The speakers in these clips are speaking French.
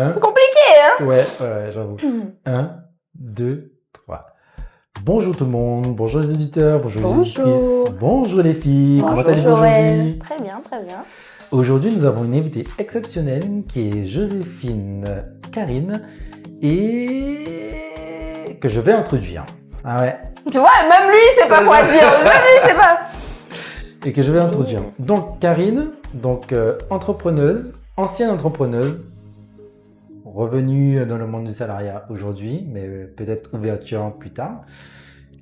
Compliqué, hein? Ouais, j'avoue. 1, 2, 3. Bonjour tout le monde, bonjour les auditeurs, bonjour les auditrices, bonjour les filles, comment allez-vous aujourd'hui? Très bien, très bien. Aujourd'hui, nous avons une invitée exceptionnelle qui est Joséphine Karine et que je vais introduire. Ah ouais. Tu vois, même lui, il sait pas quoi dire. Même lui, il sait pas. Et que je vais introduire. Donc Karine, entrepreneuse, ancienne entrepreneuse, revenue dans le monde du salariat aujourd'hui, mais peut-être ouverture plus tard,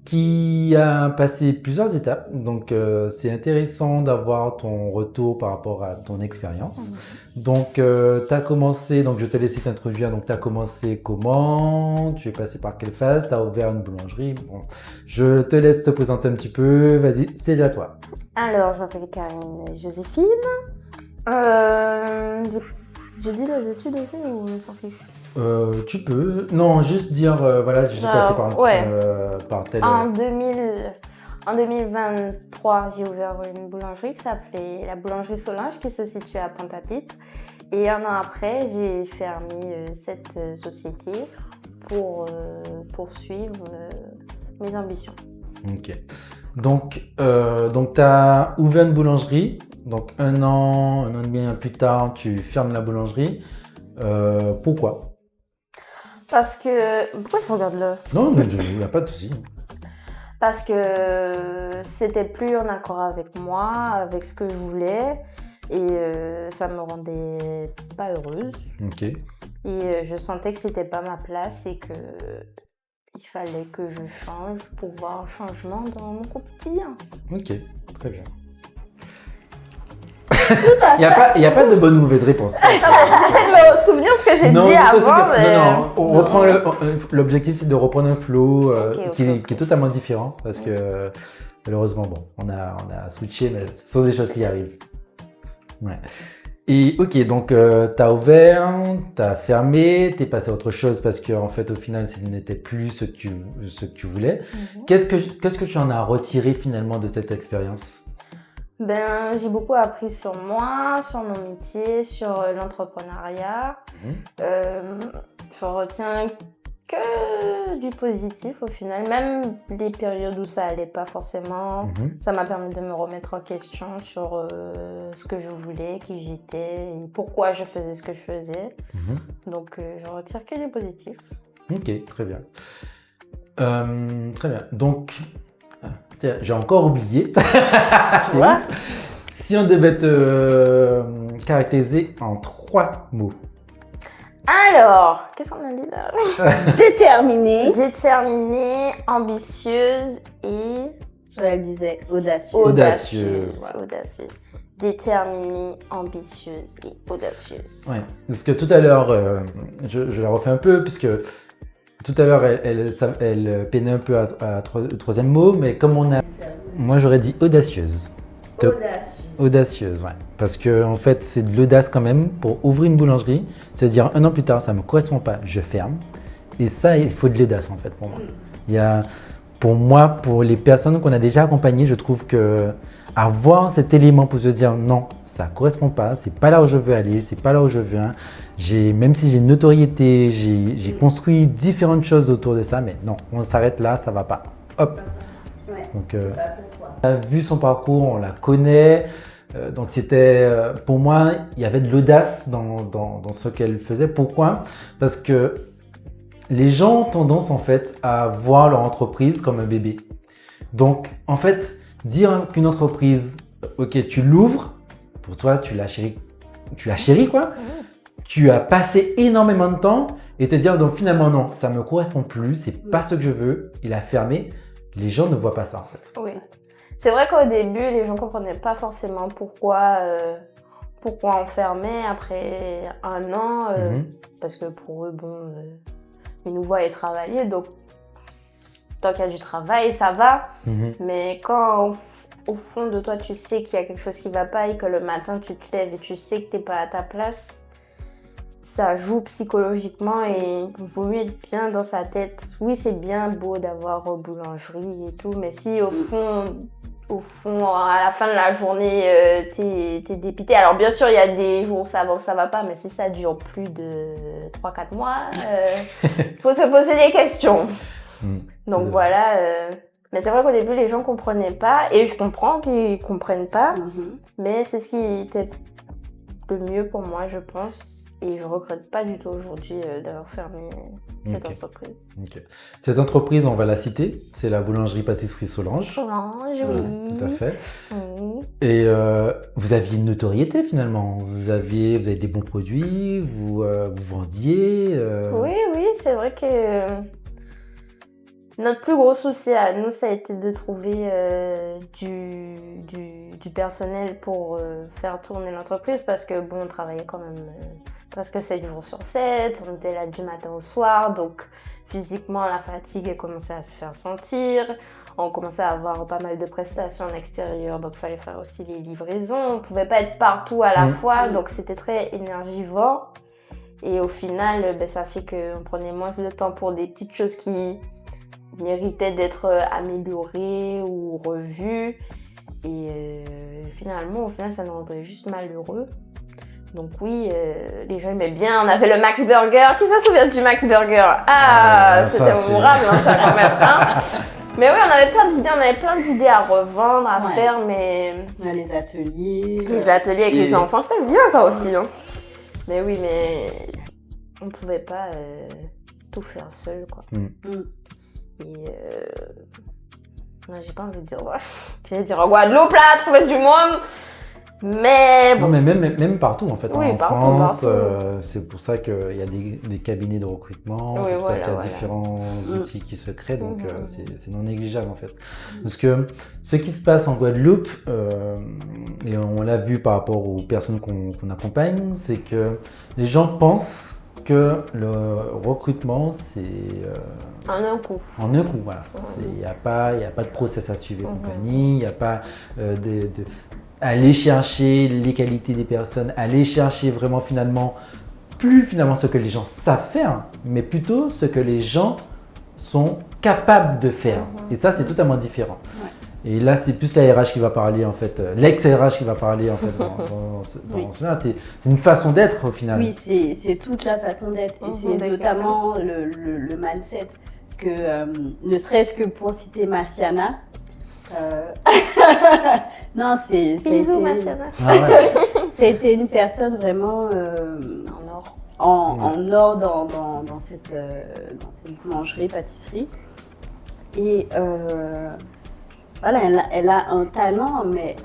qui a passé plusieurs étapes. Donc c'est intéressant d'avoir ton retour par rapport à ton expérience. Donc tu as commencé, donc je te laisse t'introduire, donc tu as commencé comment? Tu es passé par quelle phase? Tu as ouvert une boulangerie? Bon, je te laisse te présenter un petit peu, vas-y, c'est à toi. Alors, je m'appelle Karine Joséphine. J'ai dit les études aussi ou on s'en fiche? Tu peux, non, juste dire, voilà, je suis passé par tel... En 2023, j'ai ouvert une boulangerie qui s'appelait la boulangerie Solange, qui se situe à Pointe-à-Pitre. Et un an après, j'ai fermé cette société pour poursuivre mes ambitions. Ok. Donc tu as ouvert une boulangerie. Donc un an et demi plus tard, tu fermes la boulangerie. Pourquoi? Parce que... Pourquoi je regarde là? Non, mais il n'y a pas de souci. Parce que c'était plus en accord avec moi, avec ce que je voulais. Et ça me rendait pas heureuse. Ok. Et je sentais que c'était pas ma place et que il fallait que je change pour voir un changement dans mon quotidien. Ok, très bien. Il n'y a pas de bonne ou mauvaise réponse. J'essaie de me souvenir de ce que j'ai dit avant. L'objectif c'est de reprendre un flow qui Ok. est totalement différent parce que malheureusement, bon, on a switché, mais ce sont des choses qui arrivent. Ouais. Et ok, donc t'as ouvert, t'as fermé, t'es passé à autre chose parce que en fait au final ce n'était plus ce que tu voulais. Qu'est-ce que tu en as retiré finalement de cette expérience? Ben, j'ai beaucoup appris sur moi, sur mon métier, sur l'entrepreneuriat. Je retiens que du positif au final. Même les périodes où ça allait pas forcément, ça m'a permis de me remettre en question sur ce que je voulais, qui j'étais et pourquoi je faisais ce que je faisais. Donc, je retire que du positif. Ok, très bien. Très bien. Donc, tiens, j'ai encore oublié. Tu vois? Si on devait te caractériser en 3 mots. Alors, qu'est-ce qu'on a dit là? Déterminée. Déterminée, ambitieuse et... Je le disais, audacieuse. Audacieuse. Audacieuse. Déterminée, ambitieuse et audacieuse. Ouais, parce que tout à l'heure, je la refais un peu, puisque tout à l'heure, elle peinait un peu à troisième mot, mais comme on a... Moi, j'aurais dit audacieuse. Audacieuse, ouais. Parce que en fait, c'est de l'audace quand même pour ouvrir une boulangerie. C'est-à-dire, un an plus tard, ça ne me correspond pas, je ferme. Et ça, il faut de l'audace en fait pour moi. Pour moi, pour les personnes qu'on a déjà accompagnées, je trouve que avoir cet élément pour se dire non, ça ne correspond pas, c'est pas là où je veux aller, c'est pas là où je viens. Même si j'ai une notoriété, j'ai construit différentes choses autour de ça, mais non, on s'arrête là, ça va pas. Hop. Ouais, Donc, c'est pas pour toi. on a vu son parcours, on la connaît. Donc c'était, pour moi, il y avait de l'audace dans ce qu'elle faisait. Pourquoi? Parce que les gens ont tendance en fait à voir leur entreprise comme un bébé. Donc en fait, dire qu'une entreprise, ok, tu l'ouvres, pour toi tu l'as chérie quoi. Tu as passé énormément de temps et te dire donc finalement non, ça me correspond plus, c'est pas ce que je veux, il a fermé. Les gens ne voient pas ça en fait. Oui. C'est vrai qu'au début, les gens ne comprenaient pas forcément pourquoi on fermait après un an. Parce que pour eux, bon, ils nous voyaient travailler. Donc, tant qu'il y a du travail, ça va. Mais quand au fond de toi, tu sais qu'il y a quelque chose qui ne va pas et que le matin, tu te lèves et tu sais que tu n'es pas à ta place, ça joue psychologiquement et il vaut mieux être bien dans sa tête. Oui, c'est bien beau d'avoir boulangerie et tout, mais si au fond, au fond, à la fin de la journée, t'es dépité. Alors bien sûr, il y a des jours où ça va ou ça va pas, mais si ça dure plus de 3-4 mois, faut se poser des questions. Donc voilà. Mais c'est vrai qu'au début, les gens comprenaient pas, et je comprends qu'ils comprennent pas, mais c'est ce qui était le mieux pour moi, je pense. Et je regrette pas du tout aujourd'hui d'avoir fermé cette entreprise. Cette entreprise, on va la citer, c'est la boulangerie-pâtisserie Solange. Solange, oui. Tout à fait. Oui. Et vous aviez une notoriété finalement. Vous avez des bons produits, vous vendiez. Oui, c'est vrai que notre plus gros souci à nous, ça a été de trouver du personnel pour faire tourner l'entreprise, parce que bon, on travaillait quand même presque 7 jours sur 7, on était là du matin au soir, donc physiquement la fatigue commençait à se faire sentir, on commençait à avoir pas mal de prestations en extérieur, donc il fallait faire aussi les livraisons, on pouvait pas être partout à la fois, donc c'était très énergivore, et au final, ça fait qu'on prenait moins de temps pour des petites choses qui méritaient d'être améliorées ou revues, et finalement, au final, ça nous rendrait juste malheureux. Donc oui, les gens aimaient bien. On avait le Max Burger. Qui se souvient du Max Burger? C'était mémorable, ça quand même. Mais oui, on avait plein d'idées à revendre, à faire, mais... Les ateliers. Les ateliers avec les enfants, c'était bien ça aussi. Mais oui, mais on ne pouvait pas tout faire seul, quoi. Et non, j'ai pas envie de dire ça. J'allais dire en Guadeloupe, là, trouver du monde. Mais bon. Non, mais même partout en fait. Oui, en partout. France, c'est pour ça qu'il y a des cabinets de recrutement, c'est pour ça qu'il y a différents outils qui se créent, donc c'est non négligeable en fait. Parce que ce qui se passe en Guadeloupe, et on l'a vu par rapport aux personnes qu'on accompagne, c'est que les gens pensent que le recrutement, c'est... en un coup. En un coup, voilà. Il n'y a pas de process à suivre et compagnie, il n'y a pas aller chercher les qualités des personnes, aller chercher vraiment plus finalement ce que les gens savent faire, mais plutôt ce que les gens sont capables de faire. Et ça, c'est totalement différent. Et là, c'est plus la RH qui va parler en fait, l'ex-RH qui va parler en fait dans cela. C'est une façon d'être au final. Oui, c'est toute la façon d'être, et c'est notamment le mindset. Parce que, ne serait-ce que pour citer Marciana, non, Bisous, Marciana. Ça a été une personne vraiment en or dans cette boulangerie, pâtisserie. Et voilà, elle a un talent, mais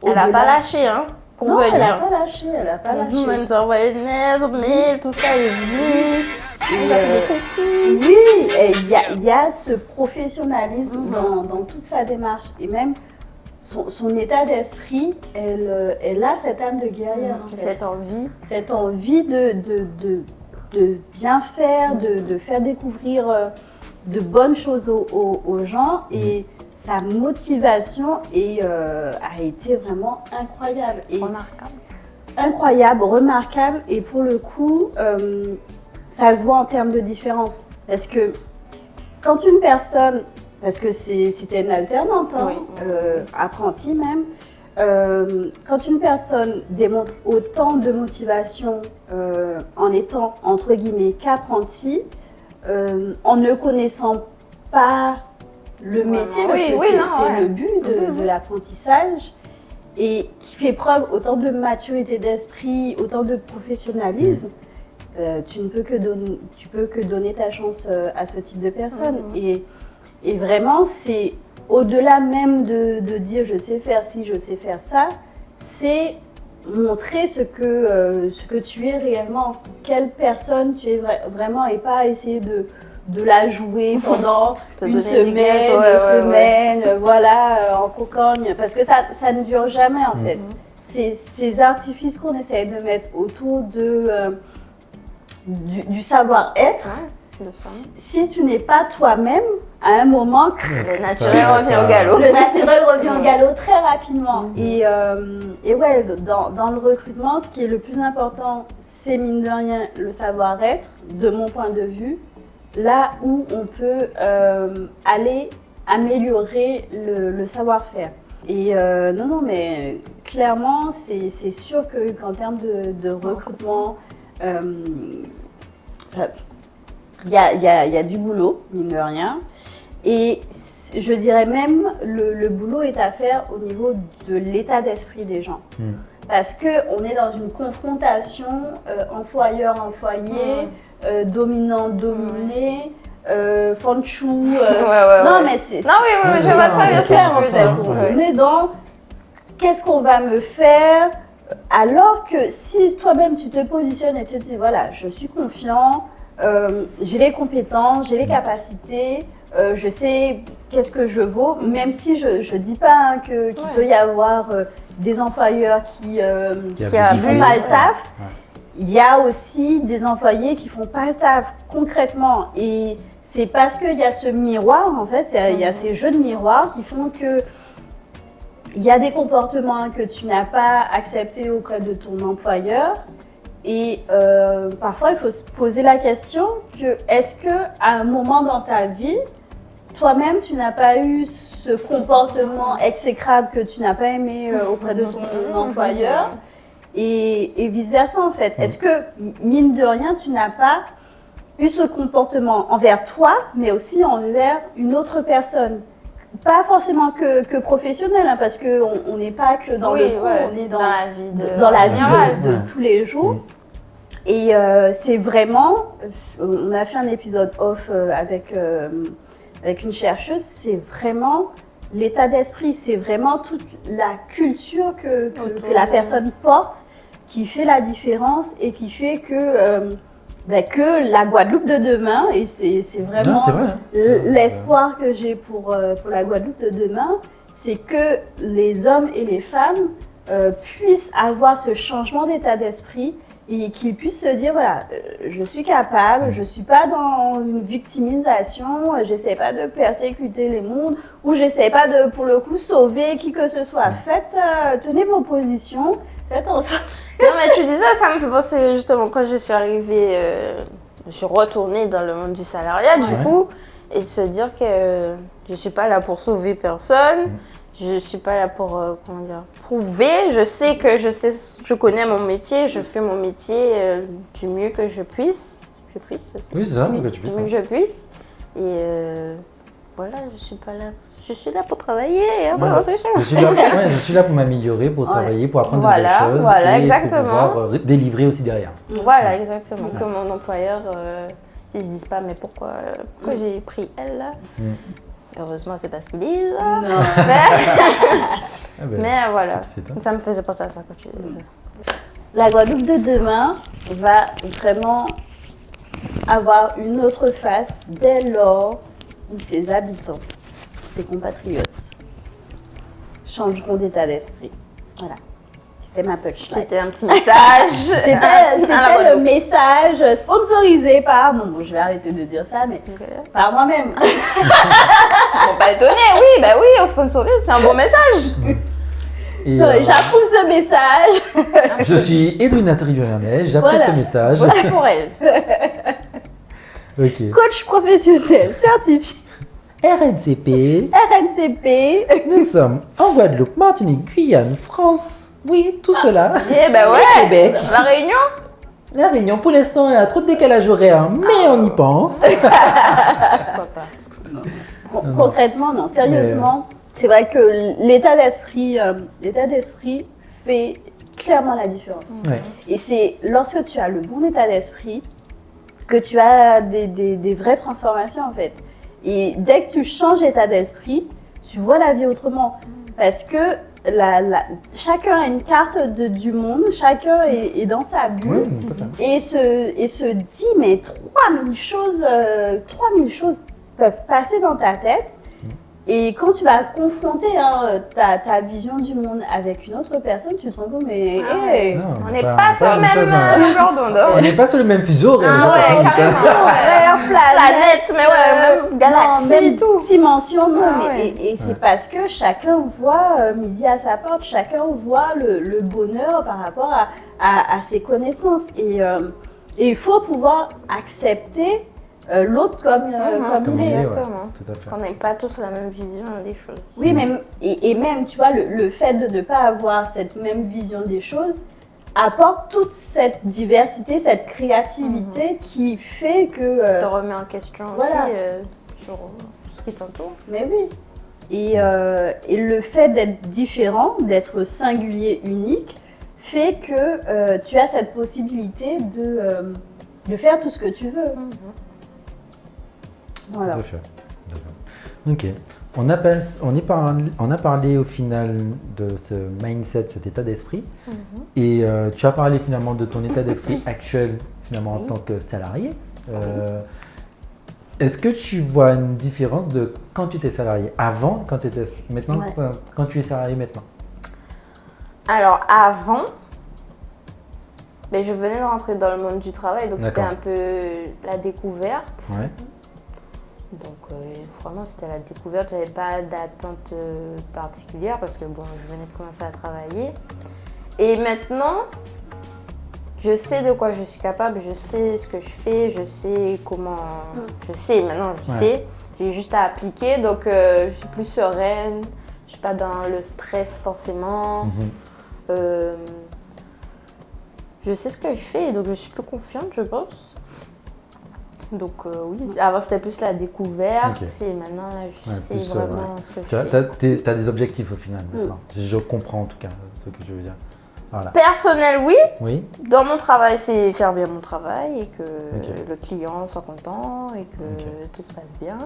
elle n'a pas lâché, pour venir. Elle n'a pas lâché, Elle nous a envoyé une lettre, mail, tout ça est venu. Elle a fait des cookies. Oui, il y a ce professionnalisme dans toute sa démarche. Et même son état d'esprit, elle a cette âme de guerrière. En fait. Cette envie de bien faire, de faire découvrir de bonnes choses aux gens. Et sa motivation a été vraiment incroyable. Remarquable. Et pour le coup, ça se voit en termes de différence. Parce que quand une personne, parce que c'était une alternante, apprentie même, quand une personne démontre autant de motivation en étant, entre guillemets, qu'apprentie, en ne connaissant pas le métier, parce que c'est le but de l'apprentissage, et qui fait preuve autant de maturité d'esprit, autant de professionnalisme, tu peux que donner ta chance à ce type de personne. Et vraiment, c'est au-delà même de dire je sais faire ci, je sais faire ça, c'est montrer ce que tu es réellement, quelle personne tu es vraiment, et pas essayer de la jouer pendant une semaine, deux semaines, voilà, en cocogne, parce que ça ne dure jamais en fait. Ces artifices qu'on essaie de mettre autour du savoir-être, si tu n'es pas toi-même, à un moment, le naturel revient au galop. Le naturel revient au galop très rapidement. Et ouais, dans le recrutement, ce qui est le plus important, c'est mine de rien le savoir-être, de mon point de vue, là où on peut aller améliorer le savoir-faire. Et non, mais clairement, c'est sûr qu'en termes de recrutement, il y a du boulot, mine de rien. Et je dirais même le boulot est à faire au niveau de l'état d'esprit des gens. Parce qu'on est dans une confrontation employeur-employé, dominant-dominé. Fanchou. Non, mais c'est. Non, oui, je vois ça, bien sûr. On est dans qu'est-ce qu'on va me faire, alors que si toi-même tu te positionnes et tu te dis voilà, je suis confiant, j'ai les compétences, j'ai les capacités, je sais qu'est-ce que je vaux, même si je dis pas qu'il peut y avoir des employeurs qui font mal le taf. Il y a aussi des employés qui font pas le taf concrètement, et c'est parce qu'il y a ce miroir, en fait, il y a ces jeux de miroir qui font que il y a des comportements que tu n'as pas acceptés auprès de ton employeur, et parfois il faut se poser la question que est-ce que à un moment dans ta vie, toi-même tu n'as pas eu ce comportement exécrable que tu n'as pas aimé auprès de ton employeur, et vice-versa en fait. Est-ce que, mine de rien, tu n'as pas eu ce comportement envers toi, mais aussi envers une autre personne? Pas forcément que professionnel, hein, parce qu'on n'est pas que dans le pro, on est dans la vie de tous les jours. Et c'est vraiment, on a fait un épisode off avec une chercheuse, c'est vraiment l'état d'esprit, c'est vraiment toute la culture que la personne porte qui fait la différence et qui fait que la Guadeloupe de demain, et c'est vraiment l'espoir que j'ai pour la Guadeloupe de demain, c'est que les hommes et les femmes puissent avoir ce changement d'état d'esprit et qu'ils puissent se dire voilà, je suis capable, je ne suis pas dans une victimisation, j'essaie pas de persécuter les mondes ou j'essaie pas de, pour le coup, sauver qui que ce soit. Tenez vos positions, faites en sorte. Non, mais tu disais, ça me fait penser justement quand je suis arrivée, je suis retournée dans le monde du salariat du coup, et se dire que je suis pas là pour sauver personne. Je suis pas là pour prouver. Je sais que je connais mon métier, je fais mon métier du mieux que je puisse. Oui, c'est ça, que tu puisses. Du mieux que je puisse. Et voilà, je suis pas là. Je suis là pour travailler et après autre chose. Je suis là pour m'améliorer, pour travailler, pour apprendre de nouvelles choses. Voilà, et exactement. pour pouvoir délivrer aussi derrière. Voilà, exactement. Que mon employeur, ils se disent pas mais pourquoi j'ai pris elle là. Heureusement, c'est pas ce qu'ils disent. Non. Mais voilà, ça me faisait penser à ça quand tu disais. La Guadeloupe de demain va vraiment avoir une autre face dès lors où ses habitants, ses compatriotes, changeront d'état d'esprit. Voilà. C'était ma punchline. C'était un petit message. C'était le message sponsorisé par... Bon, je vais arrêter de dire ça, mais par moi-même. Bon, pas étonné, oui, on sponsorise, c'est un bon message. J'approuve ce message. Je suis Edwina Trivier-Hermel, j'approuve ce message. Votez pour elle. Coach professionnel certifié. RNCP. RNCP. Nous sommes en Guadeloupe, Martinique, Guyane, France. Oui, tout cela. Eh ben ouais. Québec. La Réunion. La Réunion, pour l'instant, il y a trop de décalage horaire, mais on y pense. Pourquoi pas. Concrètement, non. Sérieusement, c'est vrai que l'état d'esprit fait clairement la différence. Et c'est lorsque tu as le bon état d'esprit que tu as des vraies transformations en fait. Et dès que tu changes d'état d'esprit, tu vois la vie autrement. Parce que chacun a une carte du monde, chacun est dans sa bulle et se dit mais 3000 choses peuvent passer dans ta tête. Et quand tu vas confronter ta vision du monde avec une autre personne, tu te rends compte, mais on n'est pas sur le même longueur d'onde. On n'est pas sur le même fuseau horaire. Planète, mais même galaxie et tout. Dimension, et c'est parce que chacun voit midi à sa porte, chacun voit le bonheur par rapport à ses connaissances. Et il faut pouvoir accepter l'autre comme il est. Exactement. Tout à fait. On n'a pas tous la même vision des choses. Oui, et même, tu vois, le fait de ne pas avoir cette même vision des choses apporte toute cette diversité, cette créativité qui fait que... te remet en question voilà. aussi sur ce qui t'entoure. Mais oui. Et le fait d'être différent, d'être singulier, unique, fait que tu as cette possibilité de faire tout ce que tu veux. Voilà. Tout à fait. Ok. On a parlé au final de ce mindset, cet état d'esprit. Et tu as parlé finalement de ton état d'esprit actuel finalement en tant que salarié. Est-ce que tu vois une différence de quand tu étais salarié avant, quand tu étais maintenant, quand tu es salarié maintenant? Alors avant, je venais de rentrer dans le monde du travail, donc c'était un peu la découverte. Ouais. Donc vraiment c'était la découverte, j'avais pas d'attente particulière parce que bon, je venais de commencer à travailler. Et maintenant, je sais de quoi je suis capable, je sais ce que je fais, je sais comment... Je sais, maintenant je sais, j'ai juste à appliquer, donc je suis plus sereine, je suis pas dans le stress forcément. Je sais ce que je fais, donc je suis plus confiante, je pense. Donc oui, avant c'était plus la découverte et maintenant là, je sais vraiment ce que je fais. Tu as des objectifs au final maintenant. Je comprends en tout cas ce que je veux dire. Voilà. Personnel, oui. Oui. Dans mon travail, c'est faire bien mon travail et que le client soit content et que tout se passe bien.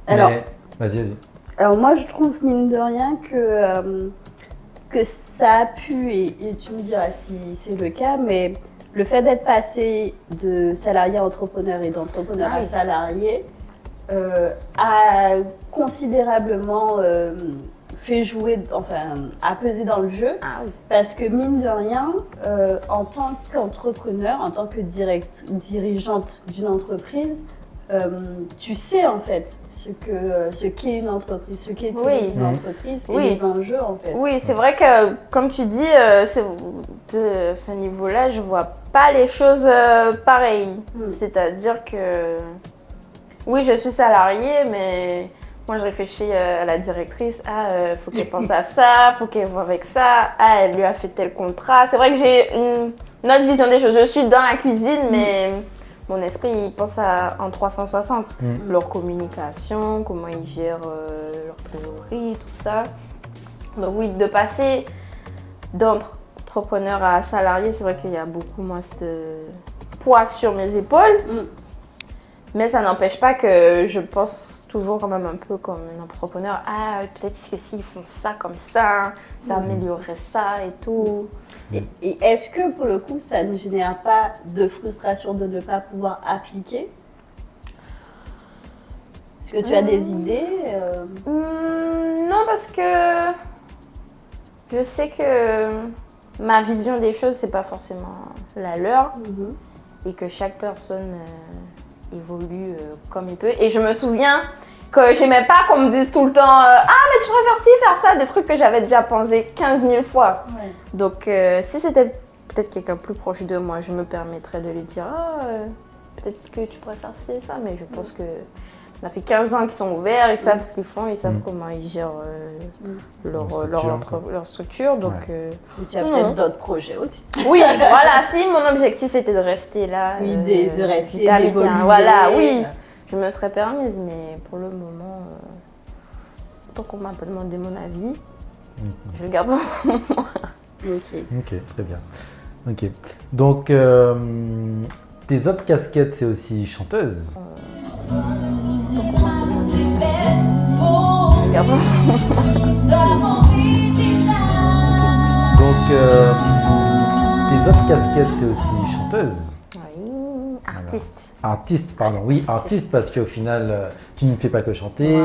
Alors, vas-y. Alors moi, je trouve mine de rien que ça a pu, et tu me diras si c'est le cas, mais le fait d'être passé de salarié à entrepreneur et d'entrepreneur à salarié a considérablement fait jouer, a pesé dans le jeu. Parce que mine de rien, en tant qu'entrepreneur, en tant que dirigeante d'une entreprise, tu sais en fait ce qu'est une entreprise, ce qu'est une entreprise et les enjeux en fait. Oui, c'est vrai que comme tu dis, de ce niveau-là, je vois pas les choses pareilles. C'est-à-dire que oui, je suis salariée, mais moi je réfléchis à la directrice, faut qu'elle pense à ça, faut qu'elle voit avec ça, elle lui a fait tel contrat. C'est vrai que j'ai une autre vision des choses. Je suis dans la cuisine, mais mon esprit, il pense en 360. Leur communication, comment ils gèrent leur trésorerie, tout ça. Donc oui, de passer d'entrepreneur à salarié, c'est vrai qu'il y a beaucoup moins de poids sur mes épaules. Mais ça n'empêche pas que je pense toujours quand même un peu comme un entrepreneur. Peut-être que s'ils font ça comme ça améliorerait ça et tout. Et est-ce que pour le coup, ça ne génère pas de frustration de ne pas pouvoir appliquer? Est-ce que tu as des idées Non, parce que je sais que ma vision des choses, c'est pas forcément la leur. Et que chaque personne évolue comme il peut. Et je me souviens que j'aimais pas qu'on me dise tout le temps mais tu préfères ci, faire ça, des trucs que j'avais déjà pensé 15 000 fois. Donc si c'était peut-être quelqu'un plus proche de moi, je me permettrais de lui dire peut-être que tu préfères ci, ça, mais je pense que ça fait 15 ans qu'ils sont ouverts, ils savent ce qu'ils font, ils savent comment ils gèrent leur structure. Donc, tu as peut-être d'autres projets aussi. Oui, voilà, si mon objectif était de rester là, de rester d'évoluer. Voilà, oui, je me serais permise, mais pour le moment, tant qu'on m'a pas demandé mon avis, je le garde pour moi. Ok, très bien. Ok, donc tes autres casquettes, c'est aussi chanteuse. Donc, tes autres casquettes, c'est aussi chanteuse. Oui, artiste. Voilà. Artiste, pardon. Oui, artiste, parce qu'au final, tu ne fais pas que chanter.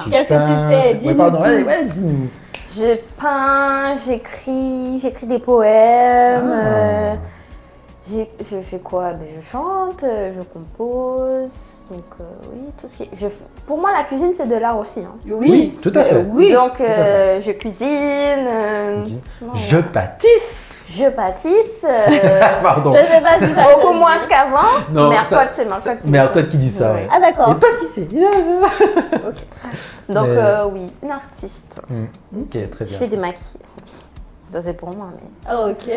Qu'est-ce que tu fais? Dis-nous. Dis-nous. Je peins, j'écris des poèmes. Je fais quoi? Je chante, je compose. Donc oui, tout ce qui est... Pour moi, la cuisine, c'est de l'art aussi. Oui, tout à fait. Donc je cuisine. Je pâtisse. Je pâtisse. Pardon. Je sais pas si ça Beaucoup moins qu'avant. Non, Mercotte, c'est Mercotte qui dit ça. Mercotte qui dit ça, ouais. Ah d'accord. Et pâtisser. Donc Mais- oui, une artiste. Ok, très Je bien. fais des maquis. Ça c'est pour moi, mais Ah, ok.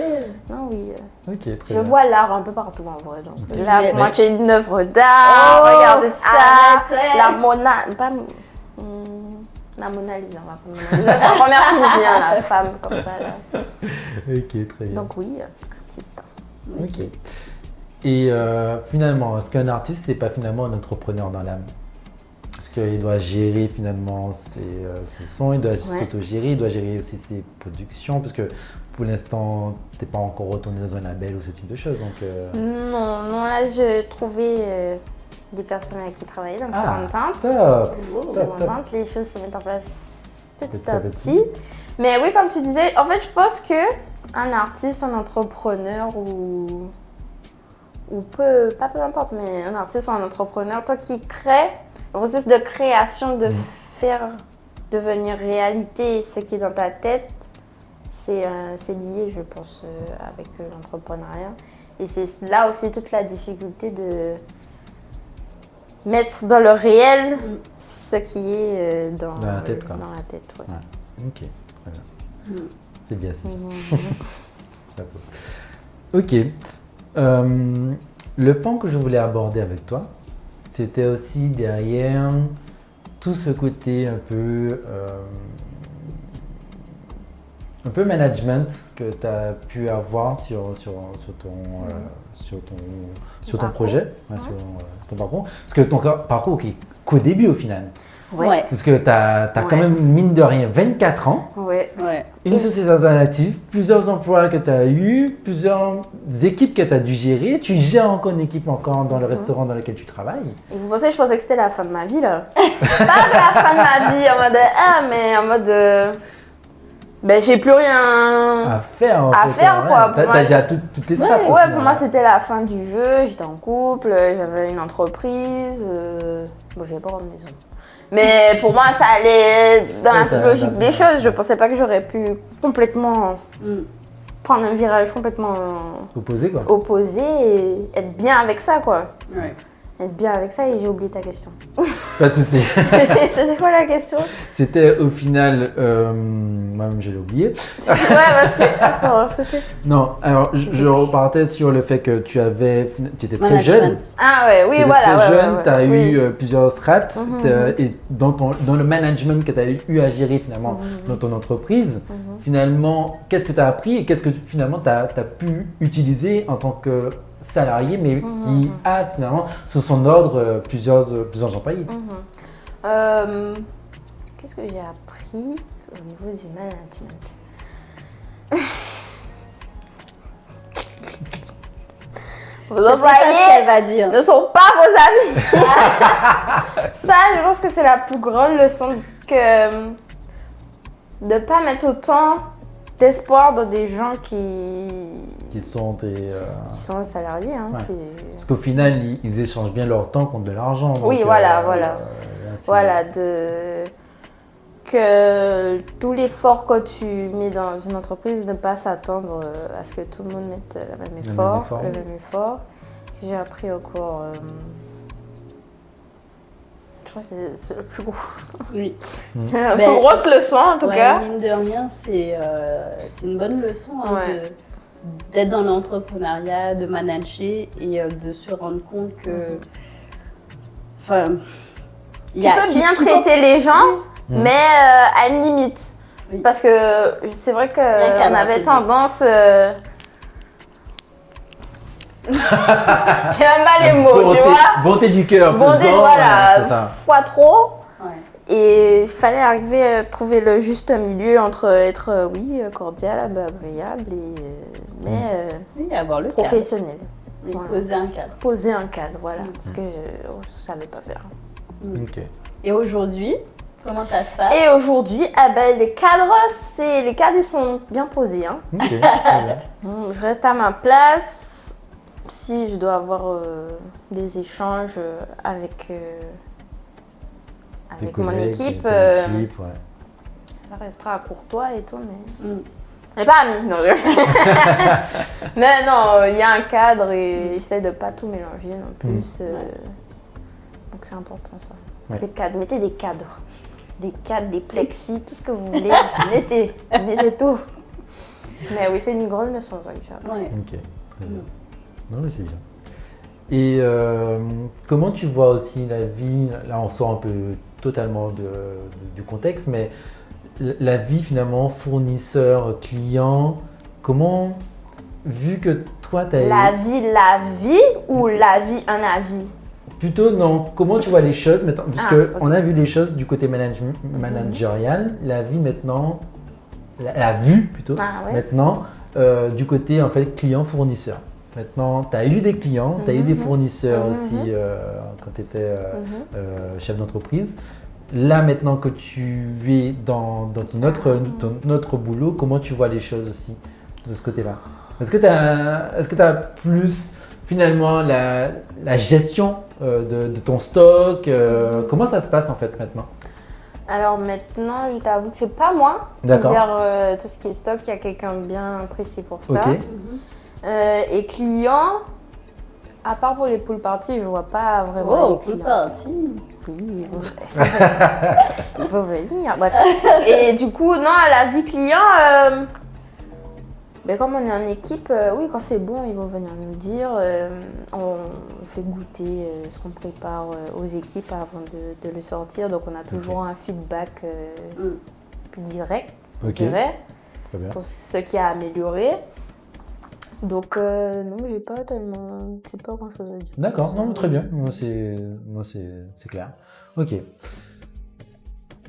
non oui. Ok, très Je bien. vois l'art un peu partout en vrai. Donc Ok. là, Mais- pour moi, tu as une œuvre d'art. Oh, Regardez ça. arrêtez. La Mona, pas la Mona Lisa. On va prendre Mona Lisa. C'est la première qui me vient, la femme comme ça. Là. Ok, très bien. Donc oui, artiste. Ok. Et finalement, est-ce qu'un artiste, c'est pas finalement un entrepreneur dans l'âme? Parce qu'il doit gérer finalement ses sons, il doit s'auto-gérer, il doit gérer aussi ses productions, parce que pour l'instant, tu n'es pas encore retourné dans un label ou ce type de choses. Donc, Non, là, j'ai trouvé des personnes avec qui travailler, donc je suis contente. top. Je suis contente, les choses se mettent en place petit à petit. petit. Mais oui, comme tu disais, en fait, je pense que un artiste, un entrepreneur ou peu importe, mais un artiste ou un entrepreneur, toi qui crée, le processus de création, de faire devenir réalité ce qui est dans ta tête, c'est lié, je pense, avec l'entrepreneuriat. Et c'est là aussi toute la difficulté de mettre dans le réel ce qui est dans la tête, quoi. Dans la tête, ouais. Ok, très bien. C'est bien ça. Chapeau. Ok. Le point que je voulais aborder avec toi, c'était aussi derrière tout ce côté un peu management que tu as pu avoir sur ton projet, sur ton parcours. Parce que ton parcours qui est qu'au début au final. Ouais. Parce que tu as quand même, mine de rien, 24 ans, Ouais. une société alternative, plusieurs emplois que tu as eu, plusieurs équipes que tu as dû gérer. Tu gères encore une équipe encore dans le restaurant dans lequel tu travailles. Et vous pensez, je pensais que c'était la fin de ma vie, là. Pas la fin de ma vie en mode mais en mode ben j'ai plus rien À faire, en à fait, faire, quoi. T'as Pour moi, déjà toutes les Ouais, strates. au ouais, final. pour moi c'était la fin du jeu, j'étais en couple, j'avais une entreprise, bon j'avais pas de maison. Mais pour moi ça allait dans la Ouais, suite ça logique va des bien. choses, je pensais pas que j'aurais pu complètement prendre un virage complètement Opposé, quoi. opposé et être bien avec ça quoi. Ouais. Être bien avec ça et j'ai oublié ta question. Pas de souci. C'était quoi la question? C'était au final, moi-même je l'ai oublié. Ouais parce que... Attends, c'était... Non, alors je repartais sur le fait que tu étais très jeune. Management. Ah ouais, oui Tu étais voilà. très ouais, jeune, ouais, tu as oui. eu plusieurs strates Mhm, et dans le management que tu as eu à gérer finalement dans ton entreprise, finalement, qu'est-ce que tu as appris et qu'est-ce que finalement tu as pu utiliser en tant que salarié, mais qui a finalement sous son ordre plusieurs employés. Qu'est-ce que j'ai appris au niveau du management? Vos Je sais pas ce employés qu'elle va dire. ne sont pas vos amis. Ça, je pense que c'est la plus grande leçon que de ne pas mettre autant d'espoir dans des gens qui Qui sont tes, sont salariés. Hein, Ouais. qui- parce qu'au final, ils échangent bien leur temps contre de l'argent. Oui, donc, voilà. là, c'est- Voilà, que tout l'effort que tu mets dans une entreprise, ne pas s'attendre à ce que tout le monde mette le même effort. J'ai appris au cours. Je crois que c'est le plus gros. Oui. La Mais- plus grosse leçon en tout Ouais, cas. mine de rien, c'est une bonne leçon hein, Ouais. d'être dans l'entrepreneuriat, de manager et de se rendre compte que. Enfin. Tu peux bien traiter les gens, mais à une limite. Oui. Parce que c'est vrai un cadre qu'on à avait poser. tendance. J'ai même pas les mots, bonté, tu vois. bonté du cœur. Bonté, faisant, voilà, c'est ça. fois trop. Ouais. Et il fallait arriver à trouver le juste milieu entre être, cordial, agréable, mais Oui, avoir le cadre. professionnel. Oui, Voilà. poser un cadre. Poser un cadre, voilà, ce que je ne savais pas faire. Ok. Et aujourd'hui, comment ça se passe? Et aujourd'hui, les cadres, ils sont bien posés. Hein. Ok, très bien. Je reste à ma place. Si je dois avoir des échanges avec Tes mon collègues, équipe, ton équipe, ouais. ça restera courtois et tout, mais On n'est pas amis, non. Mais non, il y a un cadre et j'essaie de pas tout mélanger non plus. Donc c'est important ça. Ouais. Des cadres, mettez des cadres. Des cadres, des plexis, tout ce que vous voulez. mettez tout. Mais oui, c'est une grande leçon ça que j'ai appris. Ouais. Ok, très bien. Non, mais c'est bien. Et comment tu vois aussi la vie, là on sort un peu totalement du contexte, mais la vie finalement fournisseur-client, comment, vu que toi tu as... La vie ou la vie, un avis? Plutôt non, comment tu vois les choses maintenant, parce qu'on a vu les choses du côté managérial, la vie maintenant, la vue plutôt, maintenant du côté en fait client-fournisseur. Maintenant, tu as eu des clients, tu as eu des fournisseurs aussi quand tu étais chef d'entreprise. Là, maintenant que tu es dans ton autre boulot, comment tu vois les choses aussi de ce côté-là? Est-ce que tu as plus finalement la gestion de ton stock? Comment ça se passe en fait maintenant? Alors maintenant, je t'avoue que c'est pas moi qui gère tout ce qui est stock, il y a quelqu'un bien précis pour ça. Okay. Et clients, à part pour les pool parties, je vois pas vraiment. Oh, pool party. Oui, il faut venir. Bref. Et du coup, non, à la vie client, comme on est en équipe, oui, quand c'est bon, ils vont venir nous dire. On fait goûter ce qu'on prépare aux équipes avant de le sortir. Donc, on a toujours un feedback direct, je dirais, pour ce qui a amélioré. Donc, non, j'ai pas grand chose à dire. D'accord, non, très bien. Moi, c'est clair. Ok.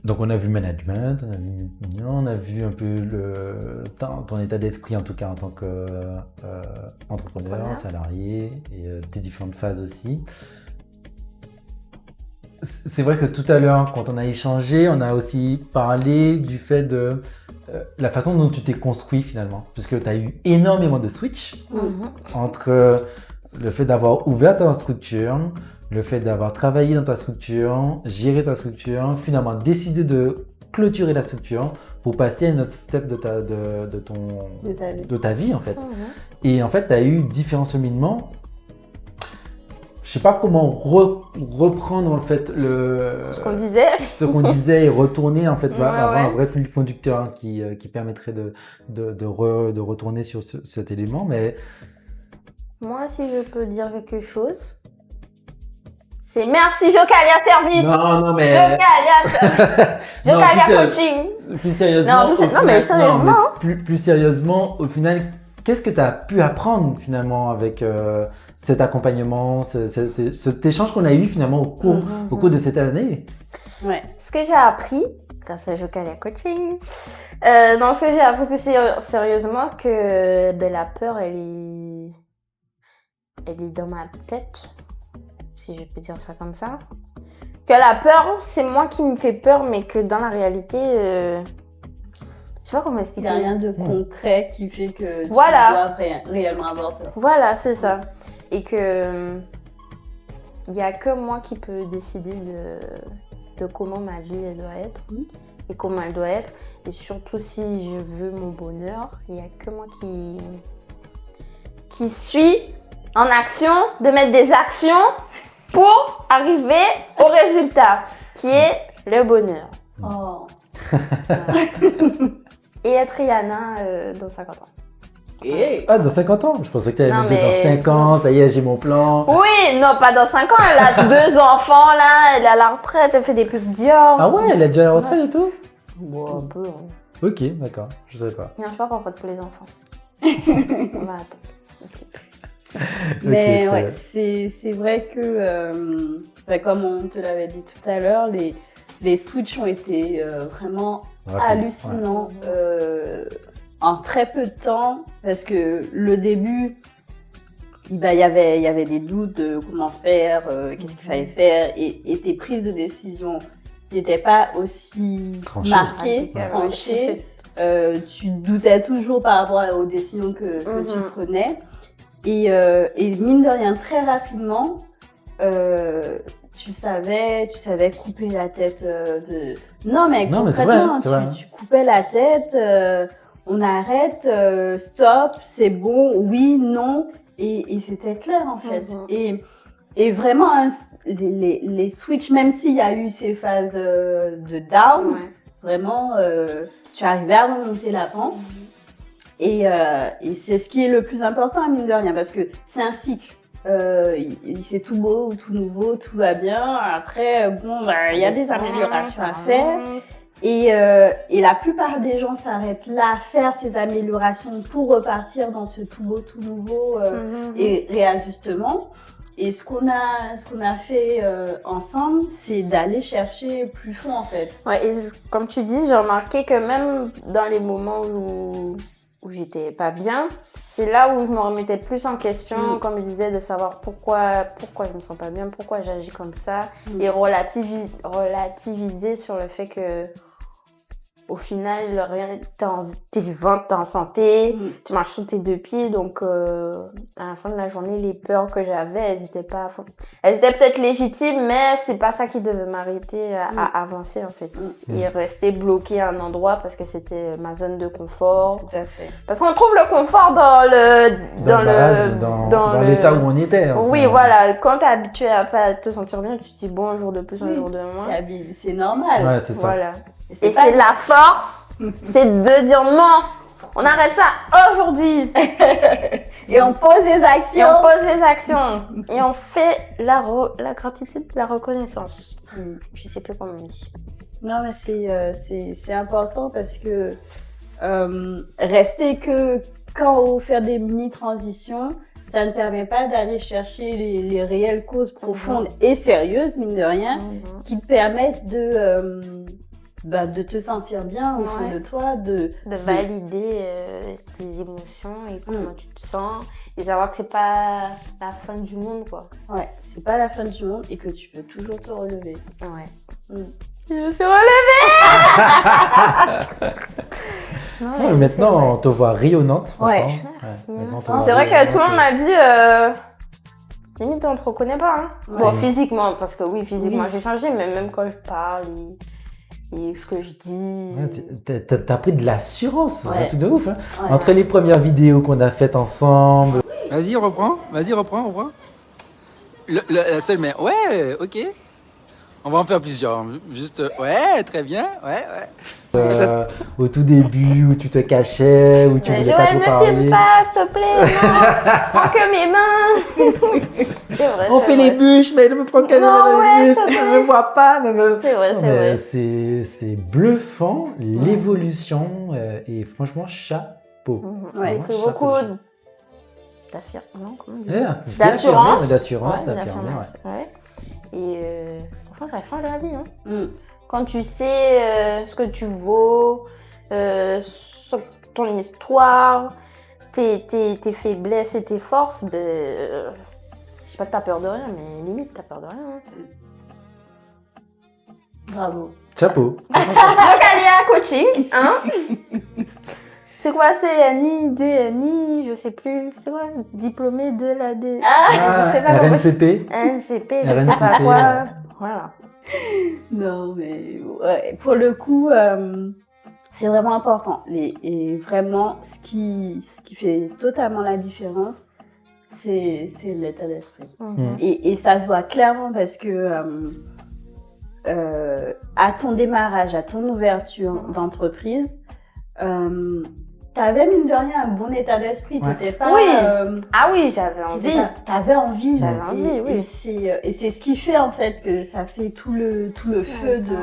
Donc, on a vu management, on a vu un peu ton état d'esprit, en tout cas, en tant qu'entrepreneur, salarié, et tes différentes phases aussi. C'est vrai que tout à l'heure, quand on a échangé, on a aussi parlé du fait de la façon dont tu t'es construit finalement, puisque tu as eu énormément de switch entre le fait d'avoir ouvert ta structure, le fait d'avoir travaillé dans ta structure, géré ta structure, finalement décider de clôturer la structure pour passer à un autre step de ta vie en fait. Et en fait, tu as eu différents cheminements. Je sais pas comment reprendre en fait ce qu'on disait et retourner en fait avoir un vrai fil conducteur qui permettrait de retourner sur cet élément. Mais moi, si je peux dire quelque chose, c'est merci Jocalia Service. Non mais Jocalia Coaching. Plus sérieusement. Non mais sérieusement. Plus sérieusement, au final, qu'est-ce que tu as pu apprendre finalement avec cet accompagnement, cet échange qu'on a eu finalement au cours de cette année? Ouais. Ce que j'ai appris grâce à Jocalia Coaching, ce que j'ai appris plus sérieusement, que la peur, elle est dans ma tête, si je peux dire ça comme ça. Que la peur, c'est moi qui me fait peur, mais que dans la réalité, je sais pas comment expliquer. Il n'y a rien de concret qui fait que tu dois réellement avoir peur. Voilà, c'est ça. Et que il n'y a que moi qui peux décider de comment ma vie elle doit être et comment elle doit être. Et surtout si je veux mon bonheur, il n'y a que moi qui suis en action, de mettre des actions pour arriver au résultat, qui est le bonheur. Oh. Et être Rihanna dans 50 ans. Ah, dans 50 ans? Je pensais que tu allais me dire dans 5 ans, ça y est, j'ai mon plan. Oui, non, pas dans 5 ans. Elle a 2 enfants, là. Elle est à la retraite, elle fait des pubs Dior. Ah ouais, elle a déjà la retraite et tout? Bon, un peu. Ok, d'accord, je savais pas. Non, je sais pas qu'on prête pour les enfants. On va attendre un petit peu. Mais ouais, c'est vrai que, comme on te l'avait dit tout à l'heure, les switches ont été vraiment hallucinants. En très peu de temps, parce que le début, il y avait des doutes de comment faire, qu'est-ce qu'il fallait faire, et tes prises de décision n'étaient pas aussi marquées, tranchées. Tu doutais toujours par rapport aux décisions que tu prenais. Et mine de rien, très rapidement, tu savais couper la tête de... Non, mais concrètement, tu coupais la tête... on arrête, stop, c'est bon, oui, non, et c'était clair en fait. Et vraiment, hein, les switches, même s'il y a eu ces phases de down, vraiment, tu arrivais à remonter la pente. Et c'est ce qui est le plus important, mine de rien, parce que c'est un cycle. C'est tout beau, tout nouveau, tout va bien. Après, bon, il y a des améliorations à faire. Et la plupart des gens s'arrêtent là à faire ces améliorations pour repartir dans ce tout beau, tout nouveau et réajustement. Et ce qu'on a fait ensemble, c'est d'aller chercher plus fond en fait. Ouais, et comme tu dis, j'ai remarqué que même dans les moments où j'étais pas bien, c'est là où je me remettais plus en question, comme je disais, de savoir pourquoi je me sens pas bien, pourquoi j'agis comme ça, et relativiser sur le fait que au final, t'es vivante, t'es en santé, tu marches sur tes deux pieds, donc à la fin de la journée, les peurs que j'avais, elles étaient peut-être légitimes, mais c'est pas ça qui devait m'arrêter à avancer en fait. Et rester bloquée à un endroit parce que c'était ma zone de confort. Tout à fait. Parce qu'on trouve le confort dans l'état où on était. Oui, voilà. Quand t'es habitué à pas te sentir bien, tu te dis bon, un jour de plus, un jour de moins. C'est normal. Ouais, c'est ça. Voilà. Et c'est la force, c'est de dire non, on arrête ça aujourd'hui. Et on pose les actions. Et on fait la gratitude, la reconnaissance. Je sais plus comment on dit. Non, mais c'est important parce que rester que quand on fait des mini-transitions, ça ne permet pas d'aller chercher les réelles causes profondes et sérieuses, mine de rien, qui te permettent de te sentir bien au fond de toi, de valider tes émotions et comment tu te sens et savoir que c'est pas la fin du monde quoi. Ouais, c'est pas la fin du monde et que tu peux toujours te relever. Ouais. Je me suis relevée. Maintenant, on te voit rayonnante. Ouais. C'est vrai que tout le monde m'a dit limite on te reconnaît pas. Hein. Bon, physiquement, parce que physiquement j'ai changé, mais même quand je parle et ce que je dis. T'as pris de l'assurance, c'est un truc de ouf. Hein. Entre les premières vidéos qu'on a faites ensemble. Vas-y, reprends. La seule, mais ouais, ok. On va en faire plusieurs. Juste, ouais, très bien, ouais. Au tout début, où tu te cachais, où tu voulais pas trop parler. Ne me filme pas, s'il te plaît, non. Prends que mes mains. C'est vrai, on fait les bûches, mais ne me prends que les bûches, ne me vois pas. C'est vrai. C'est bluffant, l'évolution, et franchement, chapeau. J'ai pris beaucoup d'assurance. D'affirmer. Et franchement, ça change la vie. Hein. Quand tu sais ce que tu vaux, ton histoire, tes faiblesses et tes forces, je sais pas que t'as peur de rien, mais limite t'as peur de rien. Hein. Bravo. Chapeau. Jocalia Coaching, hein. C'est quoi, c'est ni, je sais plus, c'est quoi, diplômé de la je sais pas RNCP, je sais pas quoi, voilà. Non, mais pour le coup, c'est vraiment important. Et vraiment, ce qui fait totalement la différence, c'est l'état d'esprit. Et ça se voit clairement parce que à ton démarrage, à ton ouverture d'entreprise, t'avais mine de rien un bon état d'esprit, t'étais pas... j'avais envie. T'avais envie. J'avais envie, et c'est ce qui fait en fait que ça fait tout le feu de...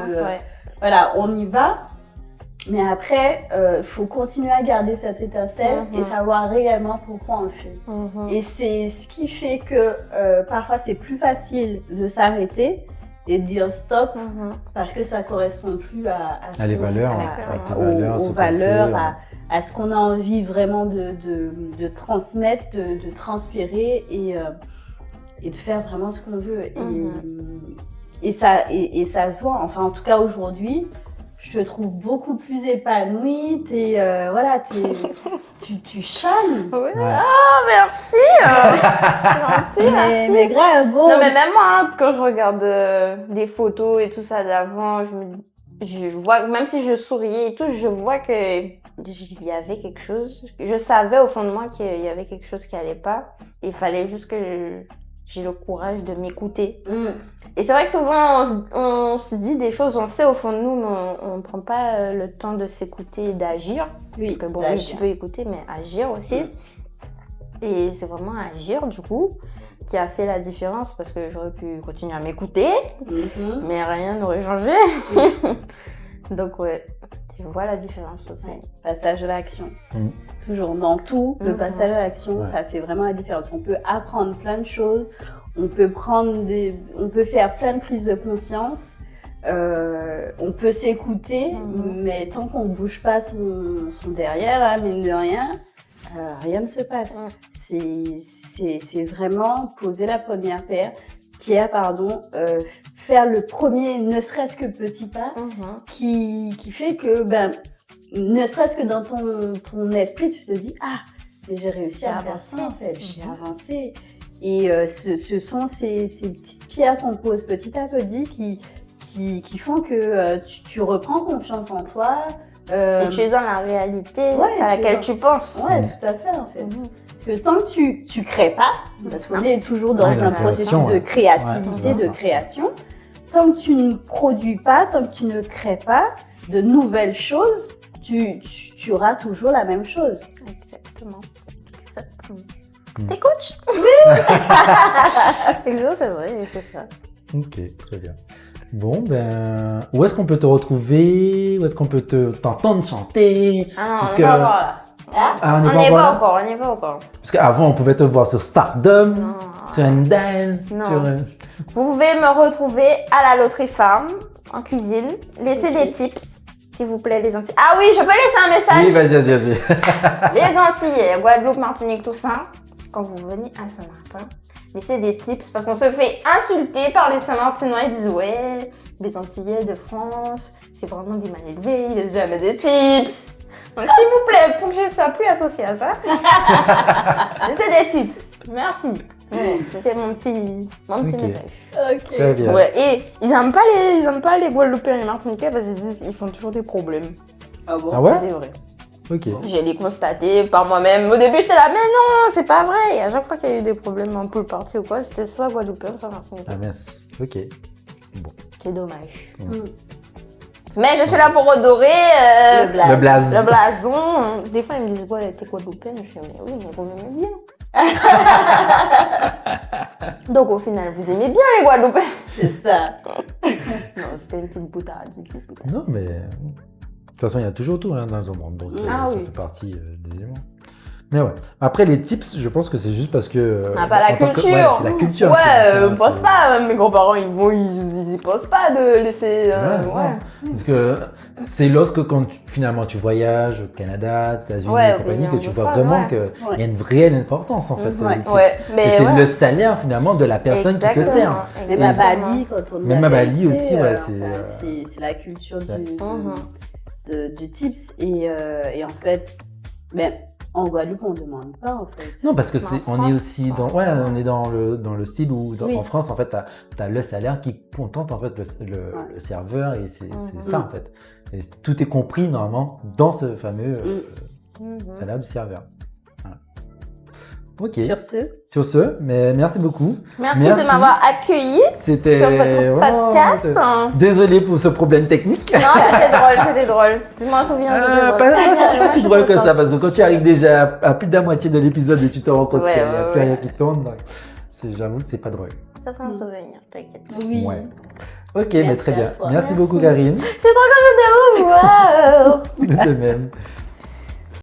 Voilà, on y va, mais après, faut continuer à garder cette étincelle et savoir réellement pourquoi on le fait. Et c'est ce qui fait que parfois c'est plus facile de s'arrêter et de dire stop parce que ça correspond plus à les valeurs, aux valeurs, à ce qu'on a envie vraiment de transmettre, de transférer et de faire vraiment ce qu'on veut. Et ça se voit, enfin en tout cas aujourd'hui, je te trouve beaucoup plus épanouie, tu shines. Oui. Ah, merci. C'est gentil, merci. Mais grave, bon. Non, mais même moi, quand je regarde des photos et tout ça d'avant, je me dis, je vois, même si je souriais et tout, je vois que il y avait quelque chose. Je savais au fond de moi qu'il y avait quelque chose qui allait pas. Il fallait juste que j'ai le courage de m'écouter. Et c'est vrai que souvent, on se dit des choses, on sait au fond de nous, mais on ne prend pas le temps de s'écouter et d'agir. Oui, Parce que oui, tu peux écouter, mais agir aussi. Et c'est vraiment agir, du coup, qui a fait la différence, parce que j'aurais pu continuer à m'écouter, mais rien n'aurait changé. Donc, ouais, tu vois la différence aussi. Ouais. Passage à l'action. Toujours dans tout, le passage à l'action, ça fait vraiment la différence. On peut apprendre plein de choses, on peut faire plein de prises de conscience, on peut s'écouter, mais tant qu'on ne bouge pas son derrière, hein, mine de rien, rien ne se passe. C'est vraiment poser la première pierre, faire le premier, ne serait-ce que petit pas, qui fait que, ne serait-ce que dans ton esprit, tu te dis, mais j'ai réussi à faire ça, en fait, j'ai avancé. Et ce sont ces petites pierres qu'on pose petit à petit qui font que tu reprends confiance en toi. Et tu es dans la réalité à laquelle tu penses. Ouais, tout à fait, en fait. Parce que tant que tu crées pas, parce qu'on est toujours dans un processus de créativité, de création, tant que tu ne produis pas, tant que tu ne crées pas de nouvelles choses, tu auras toujours la même chose. Exactement. T'écoutes? Oui. C'est vrai, c'est ça. Ok, très bien. Bon, où est-ce qu'on peut te retrouver? Où est-ce qu'on peut t'entendre chanter? Ah non, on n'est pas encore là. On n'est pas encore. Parce qu'avant, on pouvait te voir sur Stardom, sur Endine. Vous pouvez me retrouver à la Loterie Farm, en cuisine. Laissez des tips, s'il vous plaît, les Antillais. Ah oui, je peux laisser un message? Oui, vas-y. Les Antillais, Guadeloupe, Martinique, tout ça, quand vous venez à Saint-Martin, laissez des tips, parce qu'on se fait insulter par les Saint-Martinois. Ils disent, ouais, les Antillais de France, c'est vraiment des mal élevés, ils laissent jamais des tips. Donc, s'il vous plaît, pour que je ne sois plus associée à ça, laissez des tips. Merci. C'était mon petit message. Ok. Très bien. Ouais, et ils aiment pas les Guadeloupéens et les Martiniquais parce qu'ils disent qu'ils font toujours des problèmes. Ah bon? Ah ouais? C'est vrai. Ok. J'ai les constaté par moi-même. Au début, j'étais là, mais non, c'est pas vrai. Et à chaque fois qu'il y a eu des problèmes en pool party ou quoi, c'était soit Guadeloupéen, soit Martiniquais. Ah mince. Ok. Bon. C'est dommage. Mais je suis là pour redorer Le blason. Des fois, ils me disent, ouais, t'es Guadeloupéenne. Je fais, mais oui, mais vous m'aimez bien. Donc au final, vous aimez bien les Guadeloupéens. C'est ça. Non, c'était une petite boutade. Non, mais de toute façon, il y a toujours tout dans le monde, donc ça fait partie des éléments. Mais ouais. Après, les tips, je pense que c'est juste parce que... On n'a pas la culture. C'est la culture. Ouais, on pense pas. Mes grands-parents, ils pensent pas de laisser... Parce que c'est lorsque finalement tu voyages au Canada, aux États-Unis, et compagnie, que tu vois vraiment qu'il y a une réelle importance en fait. Mais c'est le salaire finalement de la personne qui te sert. Même à Bali, quand on Même à Bali aussi, c'est la culture du tips. Et en fait, en Guadeloupe, on ne demande pas, en fait. Non, parce que on est aussi dans le style où, en France, en fait, t'as le salaire qui contente, en fait, le serveur, et c'est ça, en fait. Et tout est compris, normalement, dans ce fameux salaire du serveur. Voilà. Ok. Sur ce, mais merci beaucoup. Merci de m'avoir accueilli sur votre podcast. Désolé pour ce problème technique. Non, c'était drôle. Je m'en souviens, c'était drôle. Pas si drôle que ça, parce que quand tu arrives déjà à plus de la moitié de l'épisode et tu te rends compte qu'il n'y a plus rien qui tourne, j'avoue que c'est pas drôle. Ça fait un souvenir, t'inquiète. Oui. Ouais. Ok, mais très bien. Merci beaucoup, Karine. C'est trop comme je te roule. Wow. De même.